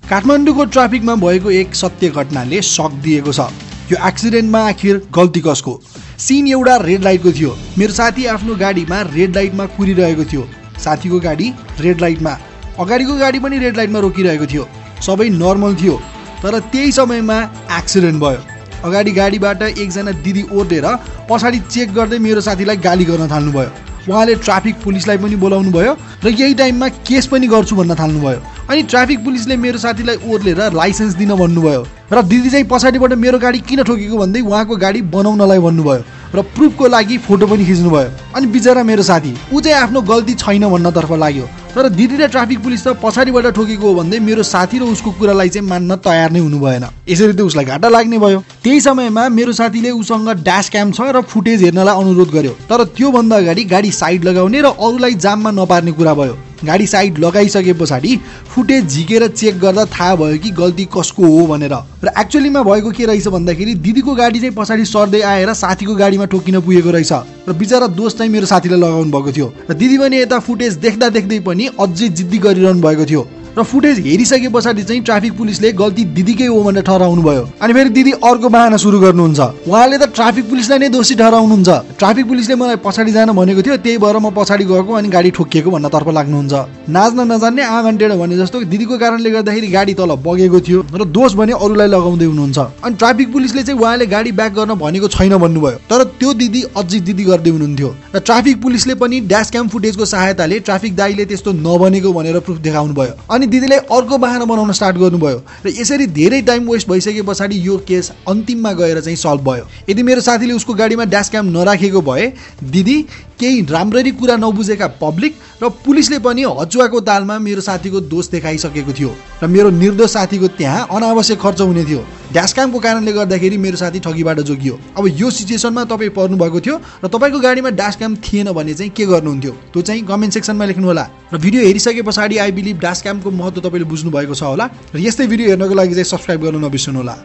काठमाडौँको ट्राफिकमा भएको एक सत्य घटनाले सक दिएको छ। यो एक्सिडेन्टमा आखिर गल्ती कसको? सिन एउटा रेड लाइटको थियो। मेरो साथी आफ्नो गाडीमा रेड लाइटमा कुरिरहेको थियो। साथीको गाडी रेड लाइटमा, अगाडिको गाडी पनि रेड लाइटमा रोकिरहेको थियो। सबै नर्मल थियो, तर त्यही समयमा एक्सिडेन्ट भयो। अगाडि गाडीबाट एकजना दिदी ओर्लेर पछाडि चेक गर्दै मेरो साथीलाई गाली गर्न थाल्नुभयो। उहाँले ट्राफिक पुलिसलाई पनि बोलाउनु भयो र यही टाइममा केस पनि गर्छु भन्न थाल्नुभयो। अनि ट्राफिक पुलिसले मेरो साथीलाई ओर्लेर लाइसेन्स दिन भन्नुभयो र दिदी चाहिँ पछाडिबाट मेरो गाडी किन ठोकेको भन्दै उहाँको गाडी बनाउनलाई भन्नुभयो र प्रुफको लागि फोटो पनि खिच्नुभयो। अनि बिचरा मेरो साथी ऊ चाहिँ आफ्नो गल्ती छैन भन्नतर्फ लाग्यो, तर दिदीले ट्राफिक पुलिस त पछाडिबाट ठोकेको हो भन्दै मेरो साथी र उसको कुरालाई चाहिँ मान्न तयार नै हुनु भएन। यसरी त उसलाई घाटा लाग्ने भयो। त्यही समयमा मेरो साथीले उसँग ड्यास क्याम छ र फुटेज हेर्नलाई अनुरोध गर्यो, तर त्योभन्दा अगाडि गाडी साइड लगाउने र अरूलाई जाममा नपार्ने कुरा भयो। गाडी साइड लगाइसके पछाडि फुटेज झिकेर चेक गर्दा थाहा भयो कि गल्ती कसको हो भनेर। र एक्चुअलीमा भएको के रहेछ भन्दाखेरि दिदीको गाडी चाहिँ पछाडि सर्दै आएर साथीको गाडीमा ठोकिन पुगेको रहेछ र बिचरा दोष चाहिँ मेरो साथीलाई लगाउनु भएको थियो। र दिदी पनि यता फुटेज देख्दा देख्दै पनि अझै जिद्दी गरिरहनु भएको थियो र फुटेज हेरिसके पछाडि चाहिँ ट्राफिक पुलिसले गल्ती दिदीकै हो भनेर ठहराउनु भयो। अनि फेरि दिदी अर्को बहाना सुरु गर्नुहुन्छ। उहाँले त ट्राफिक पुलिसलाई नै दोषी ठहराउनुहुन्छ। ट्राफिक पुलिसले मलाई पछाडि जान भनेको थियो, त्यही भएर म पछाडि गएको अनि गाडी ठोकिएको भन्नतर्फ लाग्नुहुन्छ। नाच्न नजान्ने आँगन टेढो भने जस्तो दिदीको कारणले गर्दाखेरि गाडी तल बगेको थियो र दोष भने अरूलाई लगाउँदै हुनुहुन्छ। अनि ट्राफिक पुलिसले चाहिँ उहाँले गाडी ब्याक गर्न भनेको छैन भन्नुभयो, तर त्यो दिदी अझै दिदी गर्दै हुनुहुन्थ्यो। र ट्राफिक पुलिसले पनि ड्यास क्याम फुटेजको सहायताले ट्राफिक दाइले त्यस्तो नबनेको भनेर प्रुफ देखाउनु भयो। अनि दिदीले अर्को बहाना बनाउन स्टार्ट गर्नुभयो र यसरी धेरै टाइम वेस्ट भइसके पछाडि यो केस अन्तिममा गएर चाहिँ सल्भ भयो। यदि मेरो साथीले उसको गाडीमा ड्यास क्याम नराखेको भए दिदी, केही राम्ररी कुरा नबुझेका पब्लिक र पुलिसले पनि हचुवाको तालमा मेरो साथीको दोष देखाइसकेको थियो र मेरो निर्दोष साथीको त्यहाँ अनावश्यक खर्च हुने थियो। ड्यास क्यामको कारणले गर्दाखेरि मेरो साथी ठगीबाट जोगियो। अब यो सिचुएसनमा तपाईँ पर्नु भएको थियो र तपाईँको गाडीमा ड्यास क्याम थिएन भने चाहिँ के गर्नुहुन्थ्यो त्यो चाहिँ कमेन्ट सेक्सनमा लेख्नु होला। र भिडियो हेरिसके पछाडि आई बिलिभ ड्यास क्यामको महत्त्व तपाईँले बुझ्नु भएको छ होला। र यस्तै भिडियो हेर्नको लागि चाहिँ सब्सक्राइब गर्न नबिर्सनु होला।